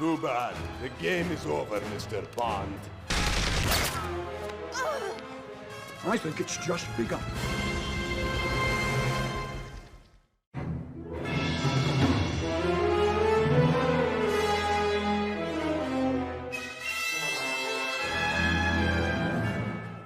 Too bad. The game is over, Mr. Bond. I think it's just begun.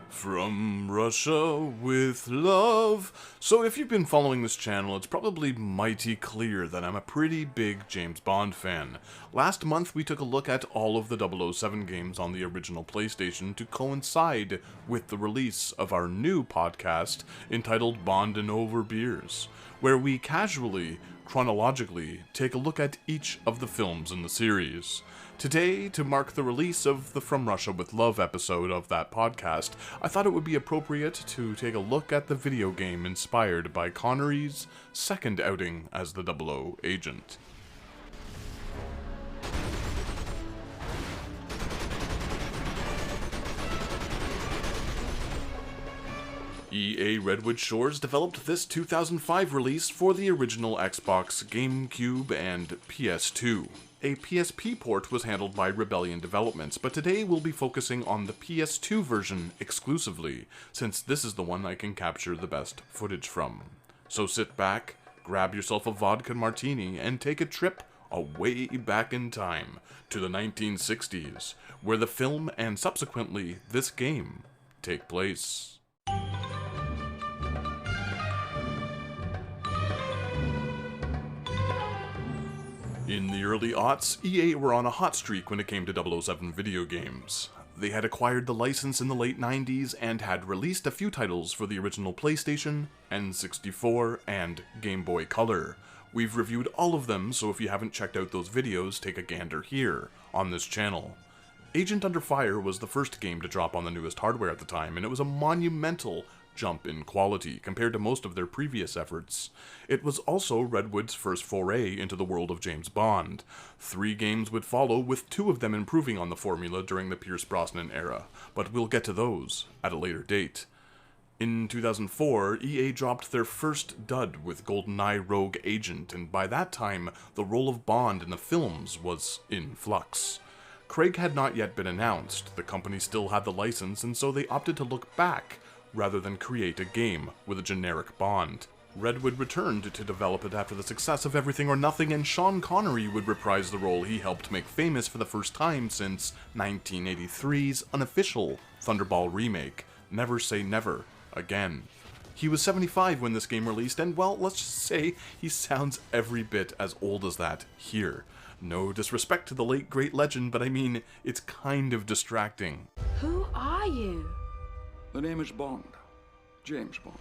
From Russia with love. So if you've been following this channel, it's probably mighty clear that I'm a pretty big James Bond fan. Last month we took a look at all of the 007 games on the original PlayStation to coincide with the release of our new podcast entitled Bond and Over Beers, where we casually, chronologically, take a look at each of the films in the series. Today, to mark the release of the From Russia with Love episode of that podcast, I thought it would be appropriate to take a look at the video game inspired by Connery's second outing as the 00 agent. EA Redwood Shores developed this 2005 release for the original Xbox, GameCube, and PS2. A PSP port was handled by Rebellion Developments, but today we'll be focusing on the PS2 version exclusively, since this is the one I can capture the best footage from. So sit back, grab yourself a vodka martini, and take a trip way back in time to the 1960s, where the film and subsequently this game take place. In the early aughts, EA were on a hot streak when it came to 007 video games. They had acquired the license in the late 90s and had released a few titles for the original PlayStation, N64, and Game Boy Color. We've reviewed all of them, so if you haven't checked out those videos, take a gander here, on this channel. Agent Under Fire was the first game to drop on the newest hardware at the time, and it was a monumental jump in quality compared to most of their previous efforts. It was also Redwood's first foray into the world of James Bond. 3 games would follow, with 2 of them improving on the formula during the Pierce Brosnan era, but we'll get to those at a later date. In 2004, EA dropped their first dud with GoldenEye Rogue Agent, and by that time, the role of Bond in the films was in flux. Craig had not yet been announced, the company still had the license, and so they opted to look back rather than create a game with a generic Bond. Redwood returned to develop it after the success of Everything or Nothing, and Sean Connery would reprise the role he helped make famous for the first time since 1983's unofficial Thunderball remake, Never Say Never Again. He was 75 when this game released, and well, let's just say he sounds every bit as old as that here. No disrespect to the late great legend, but I mean, it's kind of distracting. Who are you? The name is Bond. James Bond.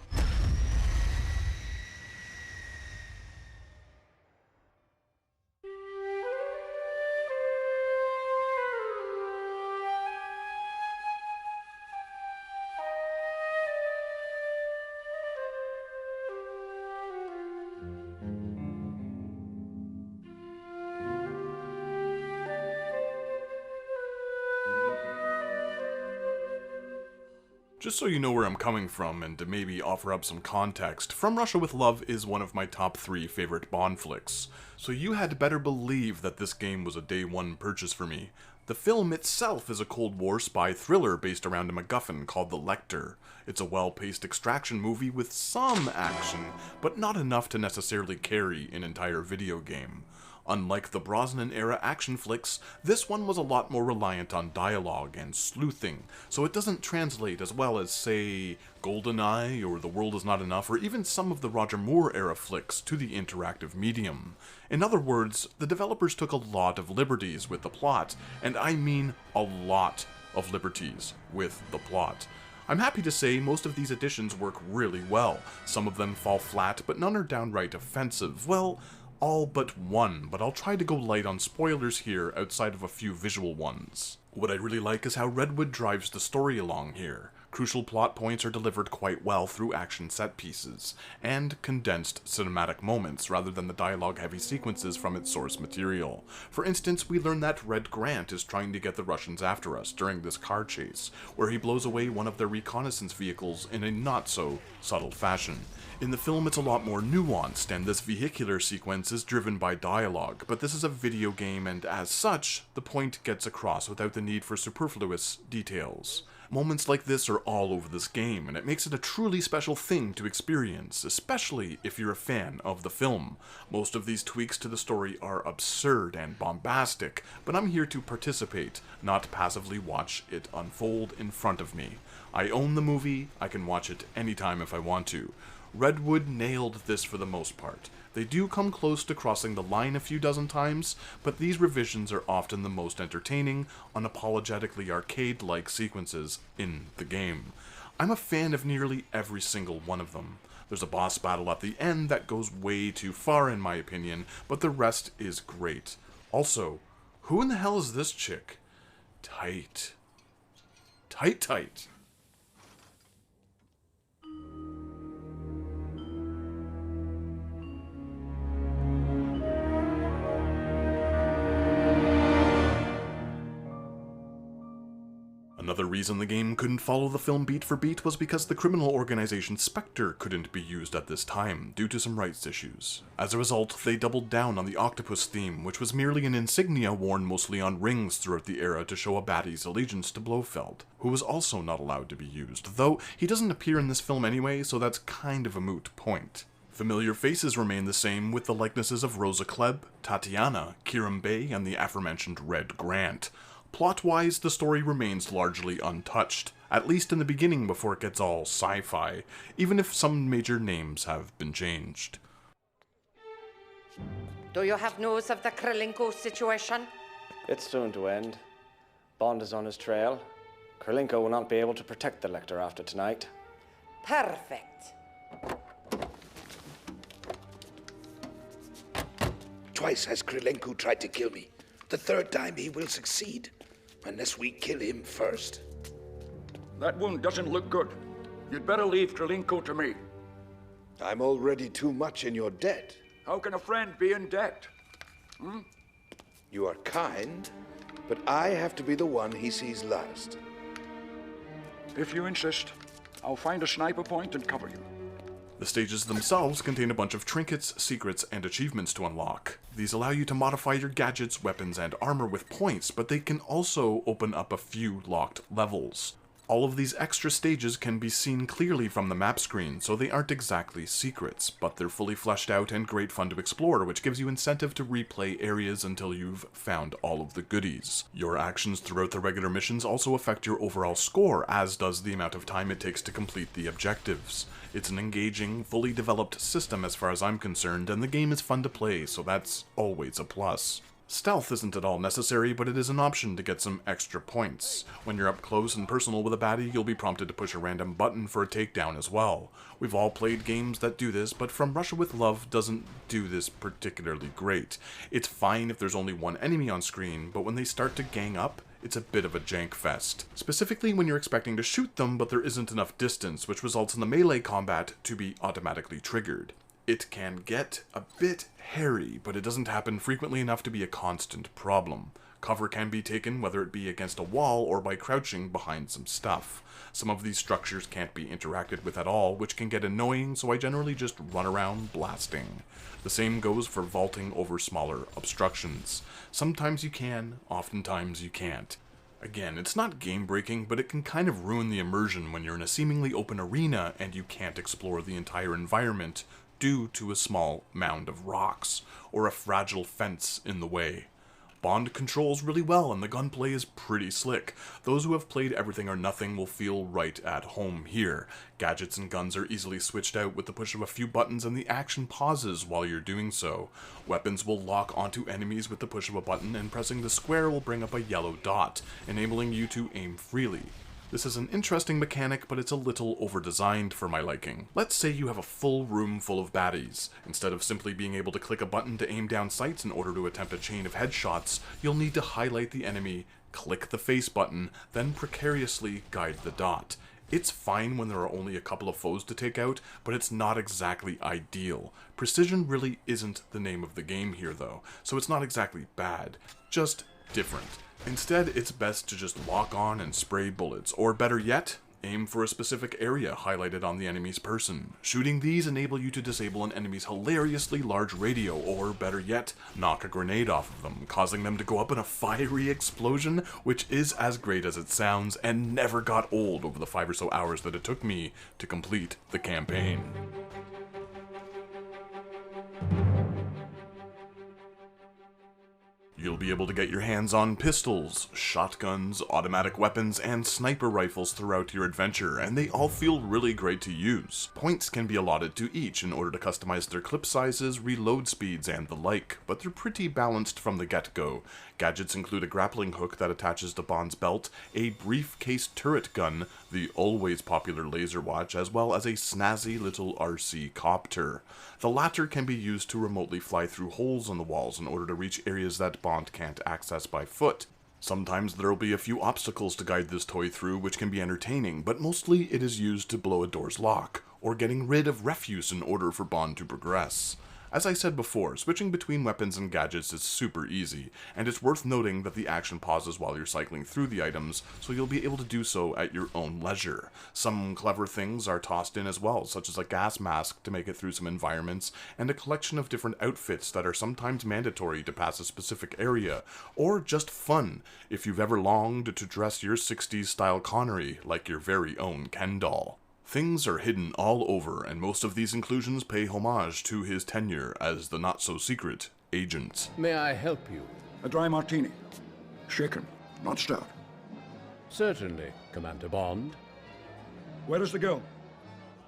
Just so you know where I'm coming from, and to maybe offer up some context, From Russia with Love is one of my top 3 favorite Bond flicks, so you had better believe that this game was a day one purchase for me. The film itself is a Cold War spy thriller based around a MacGuffin called The Lecter. It's a well-paced extraction movie with some action, but not enough to necessarily carry an entire video game. Unlike the Brosnan-era action flicks, this one was a lot more reliant on dialogue and sleuthing, so it doesn't translate as well as, say, GoldenEye or The World Is Not Enough, or even some of the Roger Moore-era flicks to the interactive medium. In other words, the developers took a lot of liberties with the plot, and I mean a lot of liberties with the plot. I'm happy to say most of these additions work really well. Some of them fall flat, but none are downright offensive. Well, all but one, but I'll try to go light on spoilers here outside of a few visual ones. What I really like is how Redwood drives the story along here. Crucial plot points are delivered quite well through action set pieces, and condensed cinematic moments rather than the dialogue-heavy sequences from its source material. For instance, we learn that Red Grant is trying to get the Russians after us during this car chase, where he blows away one of their reconnaissance vehicles in a not-so-subtle fashion. In the film, it's a lot more nuanced, and this vehicular sequence is driven by dialogue, but this is a video game, and as such, the point gets across without the need for superfluous details. Moments like this are all over this game, and it makes it a truly special thing to experience, especially if you're a fan of the film. Most of these tweaks to the story are absurd and bombastic, but I'm here to participate, not passively watch it unfold in front of me. I own the movie, I can watch it anytime if I want to. Redwood nailed this for the most part. They do come close to crossing the line a few dozen times, but these revisions are often the most entertaining, unapologetically arcade-like sequences in the game. I'm a fan of nearly every single one of them. There's a boss battle at the end that goes way too far in my opinion, but the rest is great. Also, who in the hell is this chick? Tight. Tight. Another reason the game couldn't follow the film beat for beat was because the criminal organization Spectre couldn't be used at this time, due to some rights issues. As a result, they doubled down on the octopus theme, which was merely an insignia worn mostly on rings throughout the era to show a baddie's allegiance to Blofeld, who was also not allowed to be used, though he doesn't appear in this film anyway, so that's kind of a moot point. Familiar faces remain the same, with the likenesses of Rosa Klebb, Tatiana, Kiram Bey, and the aforementioned Red Grant. Plot-wise, the story remains largely untouched, at least in the beginning before it gets all sci-fi, even if some major names have been changed. Do you have news of the Krylenko situation? It's soon to end. Bond is on his trail. Krylenko will not be able to protect the Lecter after tonight. Perfect. Twice has Krylenko tried to kill me. The third time he will succeed, unless we kill him first. That wound doesn't look good. You'd better leave Krylenko to me. I'm already too much in your debt. How can a friend be in debt? You are kind, but I have to be the one he sees last. If you insist, I'll find a sniper point and cover you. The stages themselves contain a bunch of trinkets, secrets, and achievements to unlock. These allow you to modify your gadgets, weapons, and armor with points, but they can also open up a few locked levels. All of these extra stages can be seen clearly from the map screen, so they aren't exactly secrets, but they're fully fleshed out and great fun to explore, which gives you incentive to replay areas until you've found all of the goodies. Your actions throughout the regular missions also affect your overall score, as does the amount of time it takes to complete the objectives. It's an engaging, fully developed system as far as I'm concerned, and the game is fun to play, so that's always a plus. Stealth isn't at all necessary, but it is an option to get some extra points. When you're up close and personal with a baddie, you'll be prompted to push a random button for a takedown as well. We've all played games that do this, but From Russia with Love doesn't do this particularly great. It's fine if there's only one enemy on screen, but when they start to gang up, it's a bit of a jank fest. Specifically when you're expecting to shoot them, but there isn't enough distance, which results in the melee combat to be automatically triggered. It can get a bit hairy, but it doesn't happen frequently enough to be a constant problem. Cover can be taken whether it be against a wall or by crouching behind some stuff. Some of these structures can't be interacted with at all, which can get annoying, so I generally just run around blasting. The same goes for vaulting over smaller obstructions. Sometimes you can, oftentimes you can't. Again, it's not game-breaking, but it can kind of ruin the immersion when you're in a seemingly open arena and you can't explore the entire environment due to a small mound of rocks, or a fragile fence in the way. Bond controls really well and the gunplay is pretty slick. Those who have played Everything or Nothing will feel right at home here. Gadgets and guns are easily switched out with the push of a few buttons and the action pauses while you're doing so. Weapons will lock onto enemies with the push of a button, and pressing the square will bring up a yellow dot, enabling you to aim freely. This is an interesting mechanic, but it's a little over-designed for my liking. Let's say you have a full room full of baddies. Instead of simply being able to click a button to aim down sights in order to attempt a chain of headshots, you'll need to highlight the enemy, click the face button, then precariously guide the dot. It's fine when there are only a couple of foes to take out, but it's not exactly ideal. Precision really isn't the name of the game here though, so it's not exactly bad, just different. Instead, it's best to just lock on and spray bullets, or better yet, aim for a specific area highlighted on the enemy's person. Shooting these enable you to disable an enemy's hilariously large radio, or better yet, knock a grenade off of them, causing them to go up in a fiery explosion, which is as great as it sounds, and never got old over the 5 or so hours that it took me to complete the campaign. You'll be able to get your hands on pistols, shotguns, automatic weapons, and sniper rifles throughout your adventure, and they all feel really great to use. Points can be allotted to each in order to customize their clip sizes, reload speeds, and the like, but they're pretty balanced from the get-go. Gadgets include a grappling hook that attaches to Bond's belt, a briefcase turret gun, the always popular laser watch, as well as a snazzy little RC copter. The latter can be used to remotely fly through holes in the walls in order to reach areas that Bond can't access by foot. Sometimes there'll be a few obstacles to guide this toy through, which can be entertaining, but mostly it is used to blow a door's lock, or getting rid of refuse in order for Bond to progress. As I said before, switching between weapons and gadgets is super easy, and it's worth noting that the action pauses while you're cycling through the items, so you'll be able to do so at your own leisure. Some clever things are tossed in as well, such as a gas mask to make it through some environments, and a collection of different outfits that are sometimes mandatory to pass a specific area, or just fun, if you've ever longed to dress your 60s style Connery like your very own Ken doll. Things are hidden all over, and most of these inclusions pay homage to his tenure as the not-so-secret agent. May I help you? A dry martini. Shaken, not stirred. Certainly, Commander Bond. Where is the girl?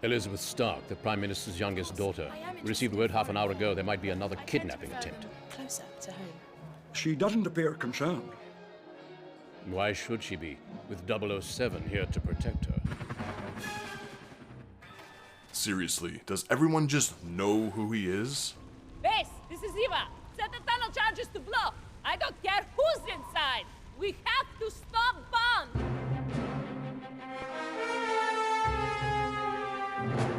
Elizabeth Stark, the Prime Minister's youngest daughter. We received word half an hour ago there might be another kidnapping attempt. Closer to home. She doesn't appear concerned. Why should she be, with 007 here to protect her? Seriously, does everyone just know who he is? Base, this is Eva. Set the tunnel charges to blow. I don't care who's inside. We have to stop Bond.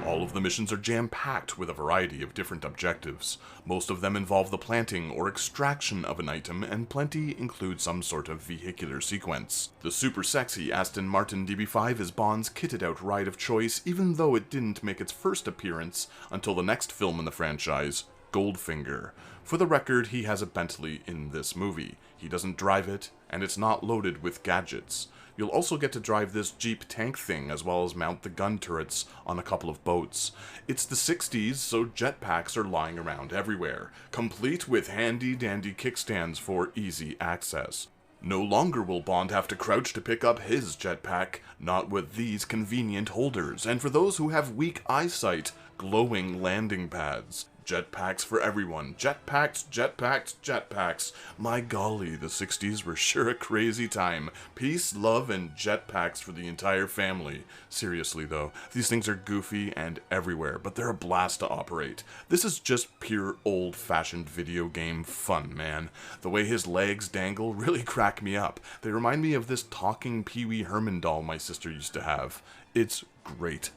All of the missions are jam-packed with a variety of different objectives. Most of them involve the planting or extraction of an item, and plenty include some sort of vehicular sequence. The super sexy Aston Martin DB5 is Bond's kitted-out ride of choice, even though it didn't make its first appearance until the next film in the franchise, Goldfinger. For the record, he has a Bentley in this movie. He doesn't drive it, and it's not loaded with gadgets. You'll also get to drive this Jeep tank thing, as well as mount the gun turrets on a couple of boats. It's the 60s, so jetpacks are lying around everywhere, complete with handy-dandy kickstands for easy access. No longer will Bond have to crouch to pick up his jetpack, not with these convenient holders, and for those who have weak eyesight, glowing landing pads. Jetpacks for everyone. Jetpacks, jetpacks, jetpacks. My golly, the 60s were sure a crazy time. Peace, love, and jetpacks for the entire family. Seriously though, these things are goofy and everywhere, but they're a blast to operate. This is just pure old-fashioned video game fun, man. The way his legs dangle really crack me up. They remind me of this talking Pee Wee Herman doll my sister used to have. It's great.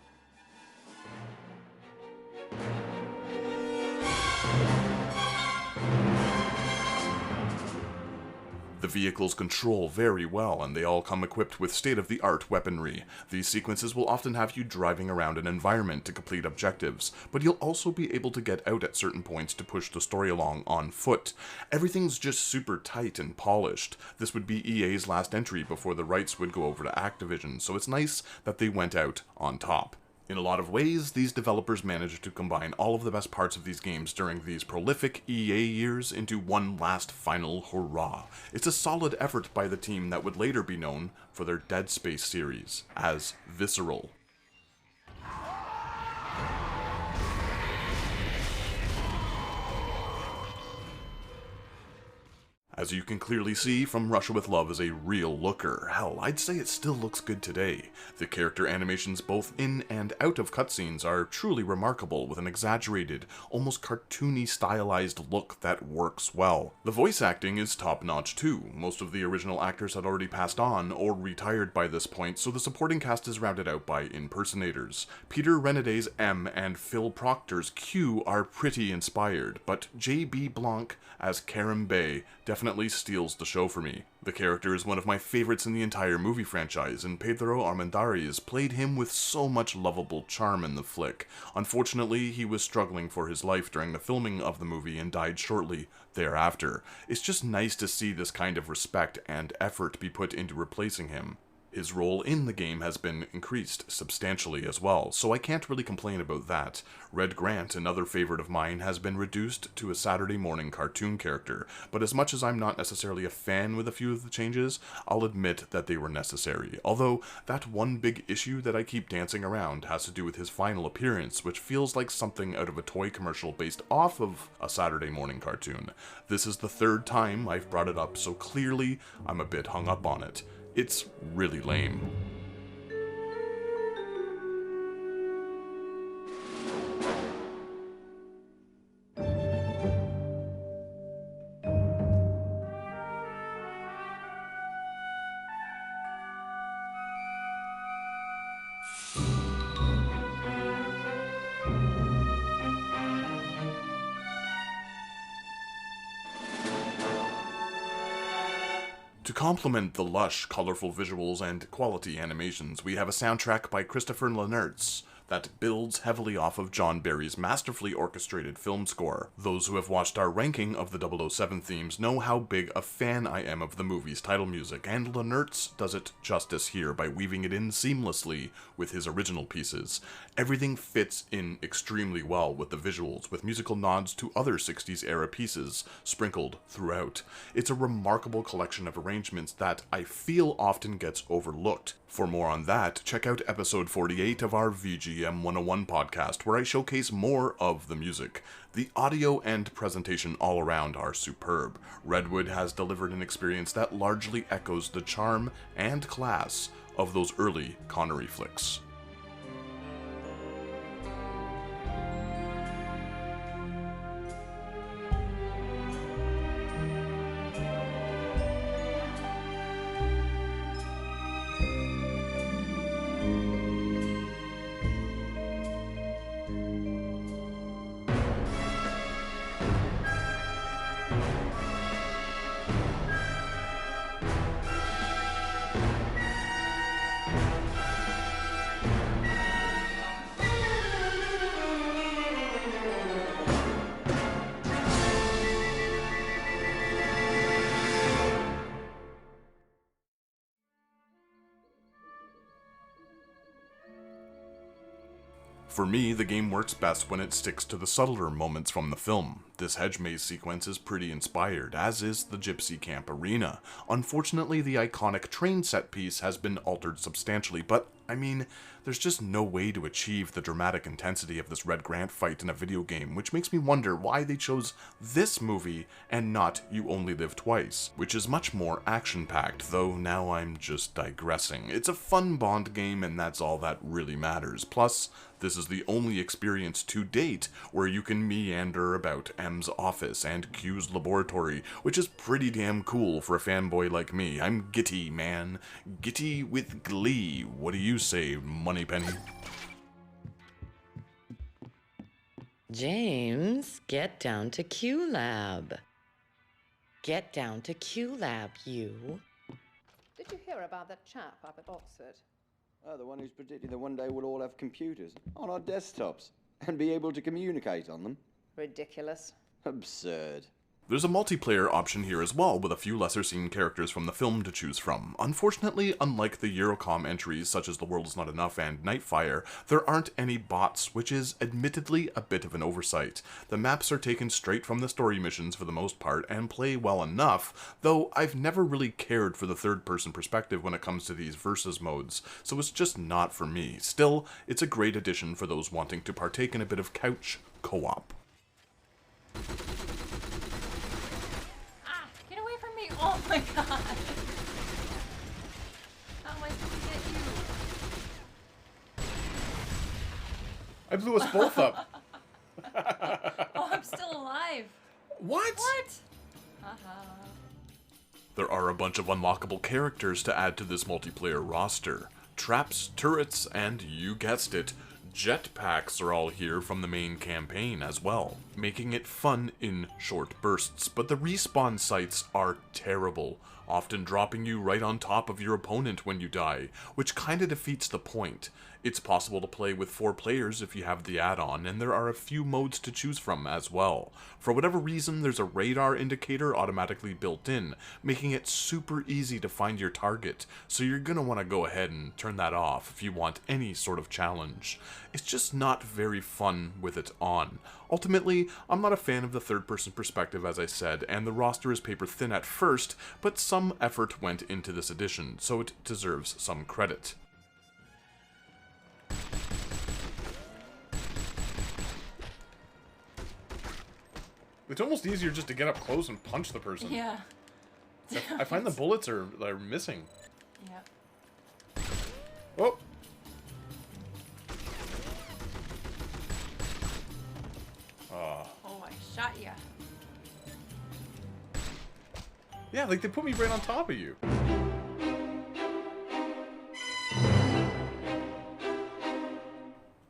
The vehicles control very well, and they all come equipped with state-of-the-art weaponry. These sequences will often have you driving around an environment to complete objectives, but you'll also be able to get out at certain points to push the story along on foot. Everything's just super tight and polished. This would be EA's last entry before the rights would go over to Activision, so it's nice that they went out on top. In a lot of ways, these developers managed to combine all of the best parts of these games during these prolific EA years into one last final hurrah. It's a solid effort by the team that would later be known for their Dead Space series as Visceral. As you can clearly see, From Russia with Love is a real looker. Hell, I'd say it still looks good today. The character animations both in and out of cutscenes are truly remarkable, with an exaggerated, almost cartoony stylized look that works well. The voice acting is top-notch too. Most of the original actors had already passed on or retired by this point, so the supporting cast is rounded out by impersonators. Peter Renaday's M and Phil Proctor's Q are pretty inspired, but J.B. Blanc as Karim Bey definitely steals the show for me. The character is one of my favorites in the entire movie franchise, and Pedro Armendariz played him with so much lovable charm in the flick. Unfortunately, he was struggling for his life during the filming of the movie and died shortly thereafter. It's just nice to see this kind of respect and effort be put into replacing him. His role in the game has been increased substantially as well, so I can't really complain about that. Red Grant, another favorite of mine, has been reduced to a Saturday morning cartoon character, but as much as I'm not necessarily a fan with a few of the changes, I'll admit that they were necessary. Although, that one big issue that I keep dancing around has to do with his final appearance, which feels like something out of a toy commercial based off of a Saturday morning cartoon. This is the third time I've brought it up, so clearly I'm a bit hung up on it. It's really lame. To complement the lush, colorful visuals and quality animations, we have a soundtrack by Christopher Lenertz that builds heavily off of John Barry's masterfully orchestrated film score. Those who have watched our ranking of the 007 themes know how big a fan I am of the movie's title music, and Lenertz does it justice here by weaving it in seamlessly with his original pieces. Everything fits in extremely well with the visuals, with musical nods to other 60s era pieces sprinkled throughout. It's a remarkable collection of arrangements that I feel often gets overlooked. For more on that, check out episode 48 of our VGM 101 podcast, where I showcase more of the music. The audio and presentation all around are superb. Redwood has delivered an experience that largely echoes the charm and class of those early Connery flicks. For me, the game works best when it sticks to the subtler moments from the film. This hedge maze sequence is pretty inspired, as is the Gypsy Camp Arena. Unfortunately, the iconic train set piece has been altered substantially, but I mean, there's just no way to achieve the dramatic intensity of this Red Grant fight in a video game, which makes me wonder why they chose this movie and not You Only Live Twice, which is much more action-packed, though now I'm just digressing. It's a fun Bond game, and that's all that really matters. Plus, this is the only experience to date where you can meander about M's office and Q's laboratory, which is pretty damn cool for a fanboy like me. I'm giddy, man. Giddy with glee. What do you say, Moneypenny? James, get down to Q Lab. Get down to Q Lab, you. Did you hear about that chap up at Oxford? Oh, the one who's predicting that one day we'll all have computers on our desktops and be able to communicate on them. Ridiculous. Absurd. There's a multiplayer option here as well, with a few lesser-seen characters from the film to choose from. Unfortunately, unlike the Eurocom entries such as The World Is Not Enough and Nightfire, there aren't any bots, which is admittedly a bit of an oversight. The maps are taken straight from the story missions for the most part, and play well enough, though I've never really cared for the third-person perspective when it comes to these versus modes, so it's just not for me. Still, it's a great addition for those wanting to partake in a bit of couch co-op. Get away from Oh my god. How am I supposed to get you? I blew us both up. Oh, I'm still alive. What? What? Haha. There are a bunch of unlockable characters to add to this multiplayer roster. Traps, turrets, and you guessed it, jetpacks are all here from the main campaign as well, making it fun in short bursts, but the respawn sites are terrible, often dropping you right on top of your opponent when you die, which kinda defeats the point. It's possible to play with 4 players if you have the add-on, and there are a few modes to choose from as well. For whatever reason, there's a radar indicator automatically built in, making it super easy to find your target, so you're gonna want to go ahead and turn that off if you want any sort of challenge. It's just not very fun with it on. Ultimately, I'm not a fan of the third-person perspective, as I said, and the roster is paper-thin at first, but some effort went into this edition, so it deserves some credit. It's almost easier just to get up close and punch the person. Yeah. I find the bullets are missing. Yeah. Oh! Oh, I shot ya. Yeah, like they put me right on top of you.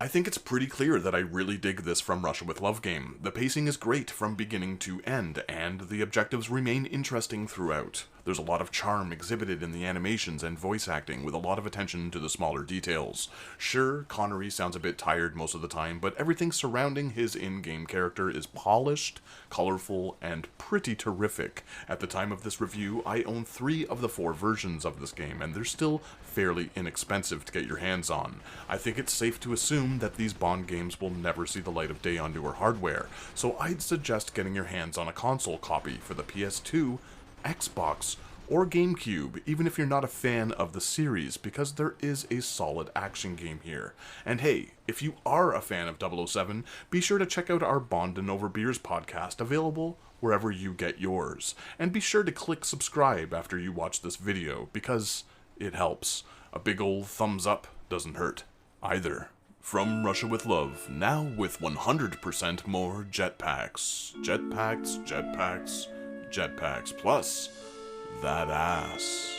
I think it's pretty clear that I really dig this From Russia with Love game. The pacing is great from beginning to end, and the objectives remain interesting throughout. There's a lot of charm exhibited in the animations and voice acting, with a lot of attention to the smaller details. Sure, Connery sounds a bit tired most of the time, but everything surrounding his in-game character is polished, colorful, and pretty terrific. At the time of this review, I own 3 of the 4 versions of this game, and they're still fairly inexpensive to get your hands on. I think it's safe to assume that these Bond games will never see the light of day on newer hardware, so I'd suggest getting your hands on a console copy for the PS2, Xbox, or GameCube, even if you're not a fan of the series, because there is a solid action game here. And hey, if you are a fan of 007, be sure to check out our Bond and Over Beers podcast, available wherever you get yours. And be sure to click subscribe after you watch this video, because it helps. A big old thumbs up doesn't hurt either. From Russia with Love, now with 100% more jetpacks. Jetpacks, jetpacks, jetpacks, plus that ass.